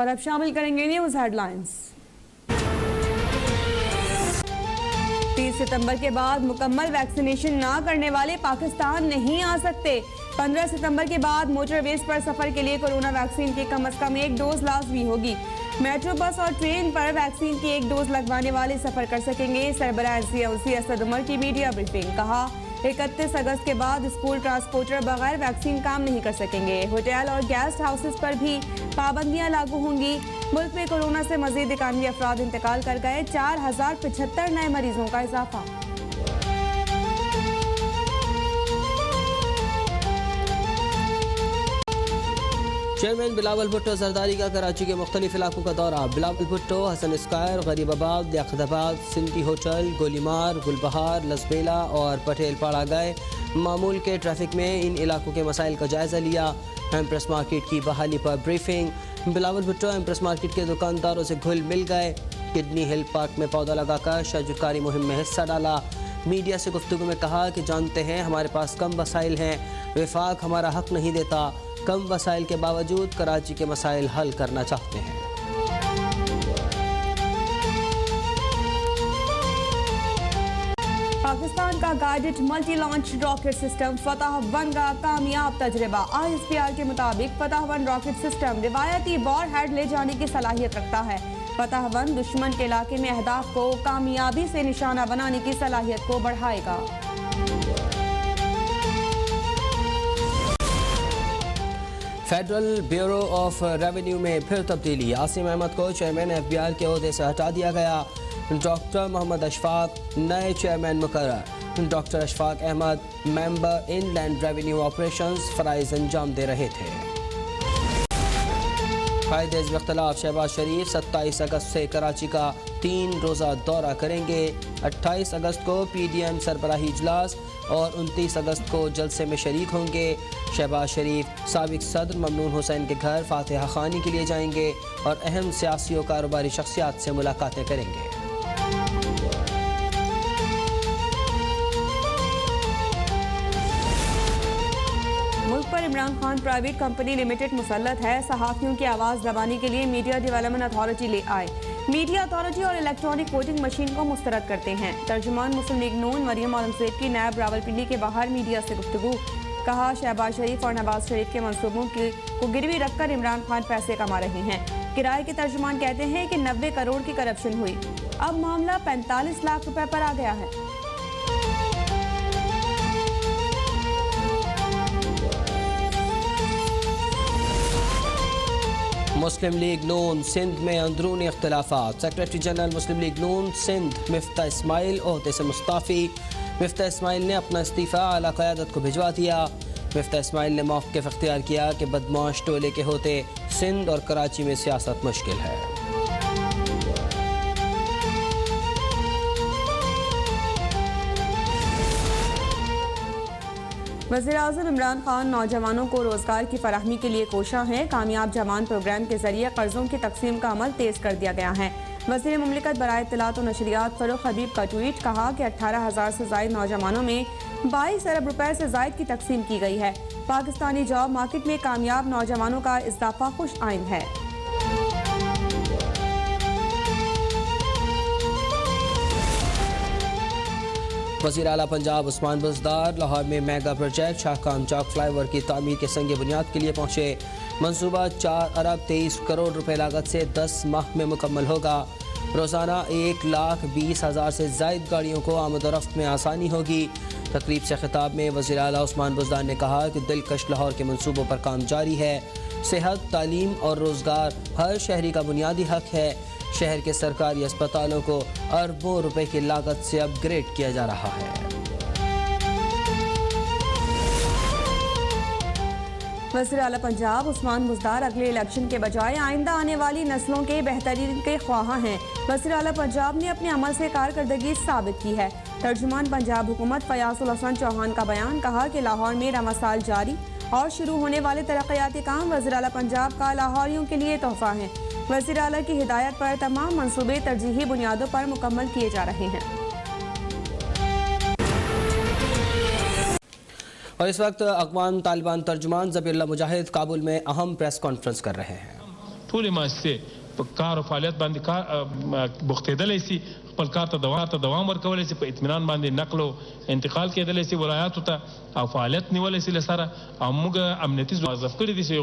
اور اب شامل کریں گے نیوز ہیڈ لائنز۔ 30 ستمبر کے بعد مکمل ویکسینیشن نہ کرنے والے پاکستان نہیں آ سکتے۔ 15 ستمبر کے بعد موٹر ویز پر سفر کے لیے کورونا ویکسین کی کم از کم 1 ڈوز لازمی ہوگی۔ میٹرو بس اور ٹرین پر ویکسین کی 1 ڈوز لگوانے والے سفر کر سکیں گے۔ سربراہ NCLC اسد عمر کی میڈیا بریفنگ، کہا 31 اگست کے بعد اسکول ٹرانسپورٹر بغیر ویکسین کام نہیں کر سکیں گے۔ ہوٹل اور گیسٹ ہاؤسز پر بھی پابندیاں لاگو ہوں گی۔ ملک میں کورونا سے مزید 91 افراد انتقال کر گئے، 4075 نئے مریضوں کا اضافہ۔ چیئرمین بلاول بھٹو زرداری کا کراچی کے مختلف علاقوں کا دورہ۔ بلاول بھٹو حسن اسکائر، غریب آباد، لیاقت آباد، سندھی ہوٹل، گولی مار، گلبہار، لسبیلا اور پٹیل پاڑا گئے۔ معمول کے ٹریفک میں ان علاقوں کے مسائل کا جائزہ لیا۔ ایمپریس مارکیٹ کی بحالی پر briefing. Bilawal Bhutto Empress Market کے دکانداروں سے گھل مل گئے۔ کڈنی ہل پارک میں پودا لگا کر شجرکاری مہم میں حصہ ڈالا۔ میڈیا سے گفتگو میں کہا کہ جانتے ہیں ہمارے پاس کم وسائل ہیں، وفاق ہمارا حق نہیں دیتا، کم وسائل کے باوجود کراچی کے مسائل حل کرنا چاہتے ہیں۔ پاکستان کا guided multi launch rocket system Fatah 1 کا کامیاب تجربہ۔ ISPR کے مطابق فتح 1 راکٹ سسٹم روایتی وار ہیڈ لے جانے کی صلاحیت رکھتا ہے۔ فتح 1 دشمن کے علاقے میں اہداف کو کامیابی سے نشانہ بنانے کی صلاحیت کو بڑھائے گا۔ فیڈرل بیورو آف ریونیو میں پھر تبدیلی۔ عاصم احمد کو چیئرمین FBI کے عہدے سے ہٹا دیا گیا۔ ڈاکٹر محمد اشفاق نئے چیئرمین مقرر۔ ڈاکٹر اشفاق احمد ممبر ان لینڈ ریونیو آپریشنز فرائض انجام دے رہے تھے۔ قائد حزب اختلاف شہباز شریف 27 اگست سے کراچی کا 3 روزہ دورہ کریں گے۔ 28 اگست کو PDM سربراہی اجلاس اور 29 اگست کو جلسے میں شریک ہوں گے۔ شہباز شریف سابق صدر ممنون حسین کے گھر فاتحہ خوانی کے لیے جائیں گے اور اہم سیاسی و کاروباری شخصیات سے ملاقاتیں کریں گے۔ ملک پر Imran Khan private company limited مسلط ہے۔ صحافیوں کی آواز دبانے کے لیے میڈیا ڈیولپمنٹ اتھارٹی لے آئے۔ میڈیا اتھارٹی اور الیکٹرانک ووٹنگ مشین کو مسترد کرتے ہیں۔ ترجمان مسلم لیگ نون مریم عالمزیب کی نیب راولپنڈی کے باہر میڈیا سے گفتگو، کہا شہباز شریف اور نواز شریف کے منصوبوں کو گروی رکھ کر عمران خان پیسے کما رہے ہیں۔ کرائے کے ترجمان کہتے ہیں کہ 90 کروڑ کی کرپشن ہوئی، اب معاملہ 45 لاکھ روپے پر آ گیا ہے۔ مسلم لیگ نون سندھ میں اندرونی اختلافات۔ سیکریٹری جنرل مسلم لیگ نون سندھ مفتاح اسماعیل عہدے سے مستعفی۔ مفتاح اسماعیل نے اپنا استعفیٰ اعلیٰ قیادت کو بھجوا دیا۔ مفتاح اسماعیل نے موقف اختیار کیا کہ بدمعاش ٹولے کے ہوتے سندھ اور کراچی میں سیاست مشکل ہے۔ وزیراعظم عمران خان نوجوانوں کو روزگار کی فراہمی کے لیے کوشاں ہیں۔ کامیاب جوان پروگرام کے ذریعے قرضوں کی تقسیم کا عمل تیز کر دیا گیا ہے۔ وزیر مملکت برائے اطلاعات و نشریات فروخ حبیب کا ٹویٹ، کہا کہ 18,000 سے زائد نوجوانوں میں 22 ارب روپے سے زائد کی تقسیم کی گئی ہے۔ پاکستانی جاب مارکیٹ میں کامیاب نوجوانوں کا اضافہ خوش آئند ہے۔ وزیر اعلیٰ پنجاب عثمان بزدار لاہور میں میگا پروجیکٹ شاہکام چوک فلائی اوور کی تعمیر کے سنگ بنیاد کے لیے پہنچے۔ منصوبہ 4 ارب 23 کروڑ روپے لاگت سے 10 ماہ میں مکمل ہوگا۔ روزانہ 1,20,000 سے زائد گاڑیوں کو آمد و رفت میں آسانی ہوگی۔ تقریب سے خطاب میں وزیر اعلیٰ عثمان بزدار نے کہا کہ دلکش لاہور کے منصوبوں پر کام جاری ہے۔ صحت، تعلیم اور روزگار ہر شہری کا بنیادی حق ہے۔ شہر کے سرکاری اسپتالوں کو اربوں روپے کی لاگت سے اپ گریڈ کیا جا رہا ہے۔ وزیر اعلیٰ پنجاب عثمان بزدار اگلے الیکشن کے بجائے آئندہ آنے والی نسلوں کے بہتری کے خواہاں ہیں۔ وزیر اعلیٰ پنجاب نے اپنے عمل سے کارکردگی ثابت کی ہے۔ ترجمان پنجاب حکومت فیاض الحسن چوہان کا بیان، کہا کہ لاہور میں رواں سال جاری اور شروع ہونے والے ترقیاتی کام وزیر اعلیٰ پنجاب کا لاہوریوں کے لیے تحفہ ہیں۔ وزیر اعلیٰ کی ہدایت پر تمام منصوبے ترجیحی بنیادوں پر مکمل کیے جا رہے ہیں۔ اور اس وقت اقوام طالبان ترجمان ذبیح اللہ مجاہد کابل میں اہم پریس کانفرنس کر رہے ہیں۔ ټولې مؤسسې په کار او فعالیت باندې کار بوختېدلی سي، خپل کار ته دوام ورکولی سي، په اطمینان باندې نقل او انتقال کېدلی سي ولایاتو ته، او فعالیت نیولی سي له سره. او موږ امنیتي موظف کړي دي چې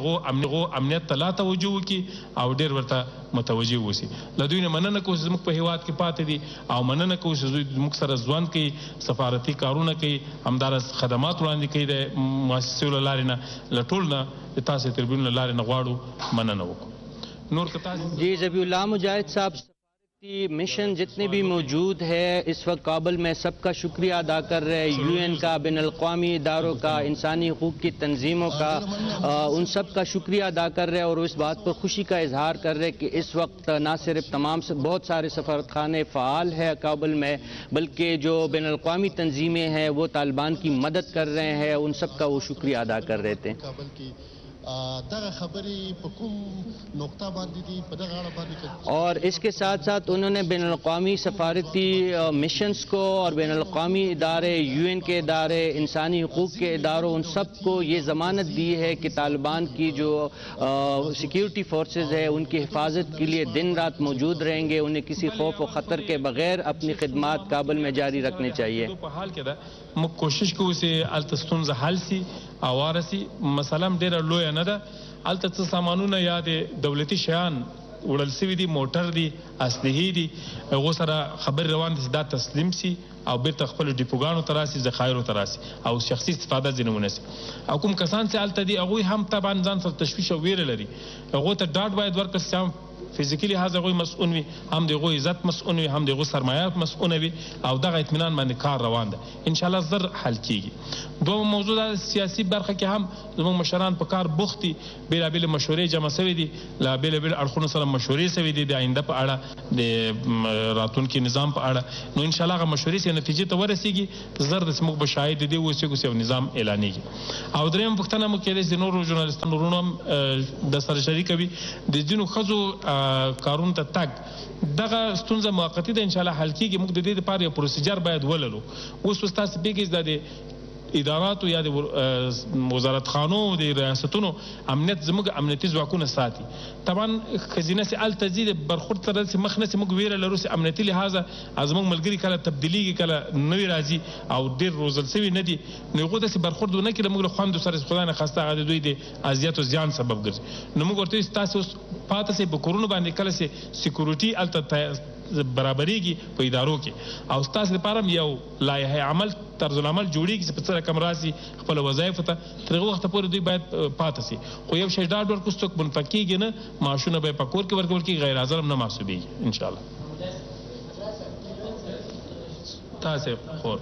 هغو امنیت ته لا توجه وکړي او ډېر ورته متوجه اوسي. له دوی نه مننه کوو چې زموږ په هېواد کې پاتې دي، او مننه کوو چې دوی زموږ سره ژوند کوي، سفارتي کارونه کوي، همداراز خدمات وړاندې کوي د مؤسسو له لارې نه. له ټول نه د تاسې تربیون له لارې نه غواړو مننه وکړو. نور جی ذبیح اللہ مجاہد صاحب، سفارتی مشن جتنے بھی موجود ہے اس وقت کابل میں، سب کا شکریہ ادا کر رہے ہیں، یو این کا، بین الاقوامی اداروں کا، انسانی حقوق کی تنظیموں کا، ان سب کا شکریہ ادا کر رہے ہیں، اور اس بات پر خوشی کا اظہار کر رہے ہیں کہ اس وقت نہ صرف بہت سارے سفارت خانے فعال ہیں کابل میں، بلکہ جو بین الاقوامی تنظیمیں ہیں وہ طالبان کی مدد کر رہے ہیں، ان سب کا وہ شکریہ ادا کر رہے تھے. اور اس کے ساتھ ساتھ انہوں نے بین الاقوامی سفارتی مشنز کو اور بین الاقوامی ادارے، یو این کے ادارے، انسانی حقوق کے اداروں، ان سب کو یہ ضمانت دی ہے کہ طالبان کی جو سیکیورٹی فورسز ہے ان کی حفاظت کے لیے دن رات موجود رہیں گے، انہیں کسی خوف و خطر کے بغیر اپنی خدمات کابل میں جاری رکھنے چاہیے. موږ کوشش کوو چې هلته ستونزه حل سي او وارسي. مسله هم ډېره لویه نه ده، هلته څه سامانونه یا د دولتي شیان وړل سوي دي، موټر دي، اسلحې دي، هغو سره خبرې روان دي چې دا تسلیم سي او بیرته خپلو ډیپوګانو ته راسي، ذخایرو ته راسي او شخصي استفاده ځینې ونسي. او کوم کسان چې هلته دي هغوی هم طبعا ځان سره تشویش او ویره لري، هغو ته ډاډ باید ورکړل سي چې هم فزیکي لحاظ هغوی مسؤون وي، هم د هغوی عزت مسؤون وي، هم د هغوی سرمایه مسؤونه وي، او دغه اطمینان باندې کار روان ده. انشاءالله زر حل کیږي. دوم موضوع دا سیاسي برخه کې هم زموږ مشران په کار بوخت دي، بېلابېلې مشورې جمع سوي دي، له بېلابېلو اړخونو سره مشورې سوي دي د آینده په اړه، د راتلونکي نظام په اړه. نو انشاءالله هغه مشورې چې نتیجې ته ورسېږي، زر داسې موږ به شاهد د دې اوسېږو چې یو نظام اعلانېږي. او درېیمه پوښتنه موږ کېدای شي د نورو ژورنالستانو وروڼو هم د سره شریکوي، د ځینو ښځو کارونو ته تګ، دغه ستونزه موقتي ده، انشاءالله حل کېږي. موږ د دې دپاره یو پروسیجر باید ولرو. اوس تاسې پوهېږئ دا د اداراتو یا د وزارتخانو د ریاستونو امنیت زموږ امنیتي ځواکونه ساتي. طبعا ښځینه چې هلته ځي د برخورد سره داسې مخ نه چې موږ ویره لرو چې امنیتي لحاظه زموږ ملګري کله تبدیلیږي، کله نوي راځي او ډېر روزل سوي نه دي، نو هغوی داسې برخورد ونه کړي موږ له خوندو سره چې خدای نخواسته هغه د دوی د اذیت او زیان سبب ګرځي. نو موږ ورته وایو تاسې اوس پاته سئ، په کورونو باندې کله چې سیکورټي هلته برابریږي په ادارو کې، او ستاسو لپاره یو لایحه عمل طرز العمل جوړیږي چې په څه رقم راسي خپل وظایفو ته، تر هغه وخته پورې دوی باید پاته سي. خو یو شی ډاډ ورکړو څوک منفعه کېږي نه، معاشونه به یې په کور کې ورکول کېږي، غیر حاضر هم نه محسوبېږي انشاءالله. تاسې خور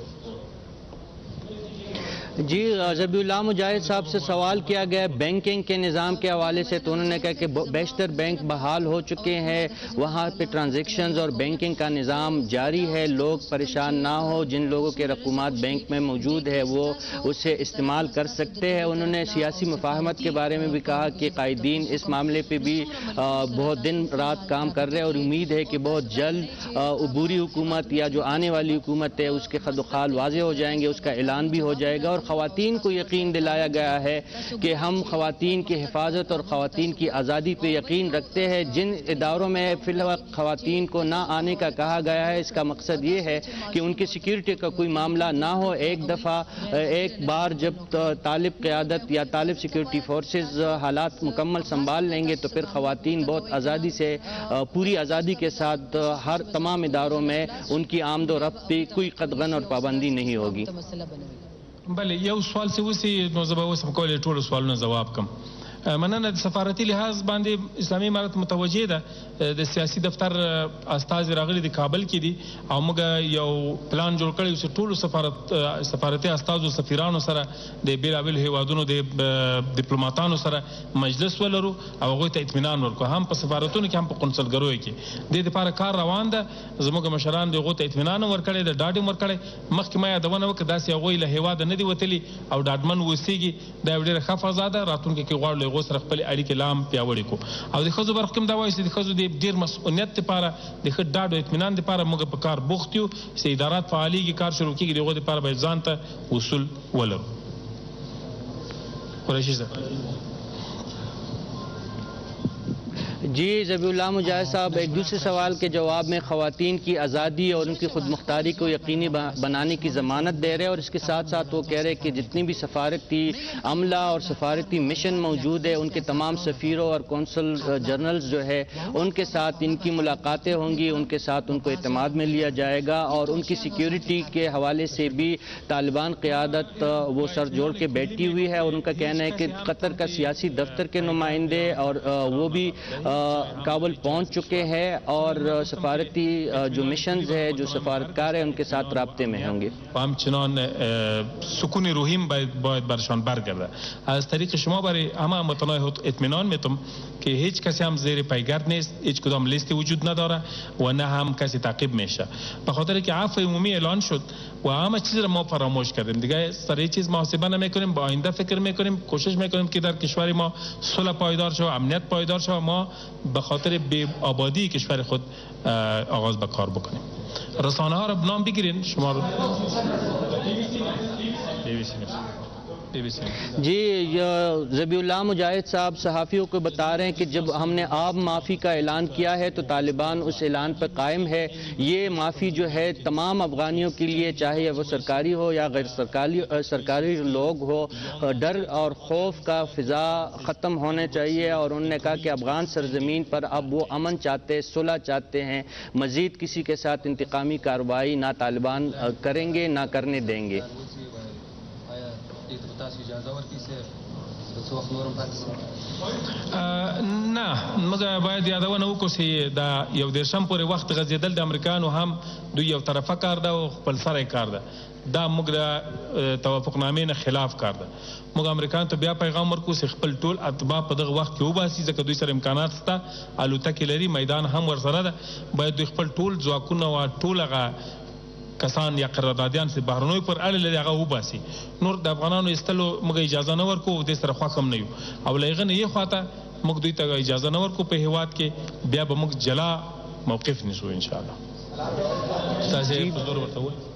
جی ذبیح اللہ مجاہد صاحب سے سوال کیا گیا بینکنگ کے نظام کے حوالے سے، تو انہوں نے کہا کہ بیشتر بینک بحال ہو چکے ہیں، وہاں پہ ٹرانزیکشنز اور بینکنگ کا نظام جاری ہے، لوگ پریشان نہ ہو، جن لوگوں کے رقومات بینک میں موجود ہے وہ اسے استعمال کر سکتے ہیں. انہوں نے سیاسی مفاہمت کے بارے میں بھی کہا کہ قائدین اس معاملے پہ بھی بہت دن رات کام کر رہے ہیں، اور امید ہے کہ بہت جلد عبوری حکومت یا جو آنے والی حکومت ہے اس کے خد و خال واضح ہو جائیں گے، اس کا اعلان بھی ہو جائے گا. اور خواتین کو یقین دلایا گیا ہے کہ ہم خواتین کی حفاظت اور خواتین کی آزادی پہ یقین رکھتے ہیں. جن اداروں میں فی الوقت خواتین کو نہ آنے کا کہا گیا ہے، اس کا مقصد یہ ہے کہ ان کی سیکیورٹی کا کوئی معاملہ نہ ہو. ایک بار جب طالب قیادت یا طالب سیکیورٹی فورسز حالات مکمل سنبھال لیں گے تو پھر خواتین بہت آزادی سے، پوری آزادی کے ساتھ ہر تمام اداروں میں ان کی آمد و رفت پہ کوئی قدغن اور پابندی نہیں ہوگی. بله یو سوال چې وسی نو زه به اوس هم کولی ټولو سوالونو ځواب کړم. مننه. د سفارتي لحاظ باندې اسلامي امارت متوجه ده. د سیاسي دفتر استازي راغلي د کابل کې دي او موږ یو پلان جوړ کړی چې ټولو سفارتي استازو سفیرانو سره د بېلابېلو هیوادونو د ډیپلوماتانو سره مجلس ولرو او هغوی ته اطمینان ورکړو، هم په سفارتونو کې هم په قونسلګریو کې. دې دپاره کار روان ده. زموږ مشران د هغو ته اطمینان هم ورکړی ده، ډاډ هم ورکړی. مخکې ما یادونه وکړه داسې هغوی له هیواده نه دي وتلي او ډاډمن اوسېږي. دا یو ډېره ښه فضا ده. راتلونکي کې غواړو له هغو سره خپلې اړیکې لا هم پیاوړې کړو. او د ښځو برخه کې هم دا وایو چې د ښځو د ډېر مسؤلیت دپاره، د ښه ډاډ او اطمینان دپاره موږ په کار بوخت یو چې ادارات فعالېږي، کار شروع کېږي. د هغو دپاره باید ځان ته اصول ولرو. قریشي صاحب جی ذبیح اللہ مجاہد صاحب ایک دوسرے سوال کے جواب میں خواتین کی آزادی اور ان کی خود مختاری کو یقینی بنانے کی ضمانت دے رہے ہیں، اور اس کے ساتھ ساتھ وہ کہہ رہے کہ جتنی بھی سفارتی عملہ اور سفارتی مشن موجود ہے ان کے تمام سفیروں اور کونسل جنرلز جو ہے ان کے ساتھ ان کی ملاقاتیں ہوں گی، ان کے ساتھ ان کو اعتماد میں لیا جائے گا، اور ان کی سیکیورٹی کے حوالے سے بھی طالبان قیادت وہ سر جوڑ کے بیٹھی ہوئی ہے، اور ان کا کہنا ہے کہ قطر کا سیاسی دفتر کے نمائندے اور وہ بھی کابل پہنچ چکے ہیں، اور سفارتی جو مشنز ہے جو سفارتکار ہیں ان کے ساتھ رابطے میں ہوں گے. و همچنان سکون روحیم باید برشان برگرده. از طریق شما برای همه متناهی اطمینان میتم که هیچ کسی هم زیر پیگرد نیست، هیچ کدام لیستی وجود نداره و نه هم کسی تعقیب میشه، به خاطر که عفو عمومی اعلان شد و همه چیز رو ما فراموش کردیم دیگه. سر هیچ چیز محاسبه نمیکنیم، با آینده فکر میکنیم، کوشش میکنیم که در کشور ما صلح پایدار شه و امنیت پایدار شه و ما به خاطر آبادی کشور خود آغاز به کار بکنیم. رسانه ها رو نام بگیرین شما رو. جی ذبیح اللہ مجاہد صاحب صحافیوں کو بتا رہے ہیں کہ جب ہم نے آب معافی کا اعلان کیا ہے تو طالبان اس اعلان پر قائم ہے. یہ معافی جو ہے تمام افغانیوں کے لیے، چاہے وہ سرکاری ہو یا غیر سرکاری لوگ ہو، ڈر اور خوف کا فضا ختم ہونے چاہیے، اور انہوں نے کہا کہ افغان سرزمین پر اب وہ امن چاہتے، صلح چاہتے ہیں، مزید کسی کے ساتھ انتقامی کارروائی نہ طالبان کریں گے نہ کرنے دیں گے. نه موږ باید یادونه وکړو چې دا یو دیرشم پورې وخت غځېدل د امریکانو هم دوی یو طرفه کار ده او خپل سره کار ده. دا موږ د توافقنامې نه خلاف کار ده. موږ امریکانو ته بیا پیغام ورکوو چې خپل ټول اتباع په دغه وخت کې وباسي، ځکه دوی سره امکانات شته، الوتکې لري، میدان هم ورسره ده. باید دوی خپل ټول ځواکونه او ټول هغه کسان یا قراردادیان چې بهرنیو پر اړه لري هغه وباسي. نور د افغانانو ایستلو موږ اجازه نه ورکوو، دې سره خوښ هم نه یو، او له هغه نه یې خواته موږ دوی ته اجازه نه ورکوو په هېواد کې، بیا به موږ جلا موقف نیسو انشاءالله. تاسې په زور ورته ووایئ.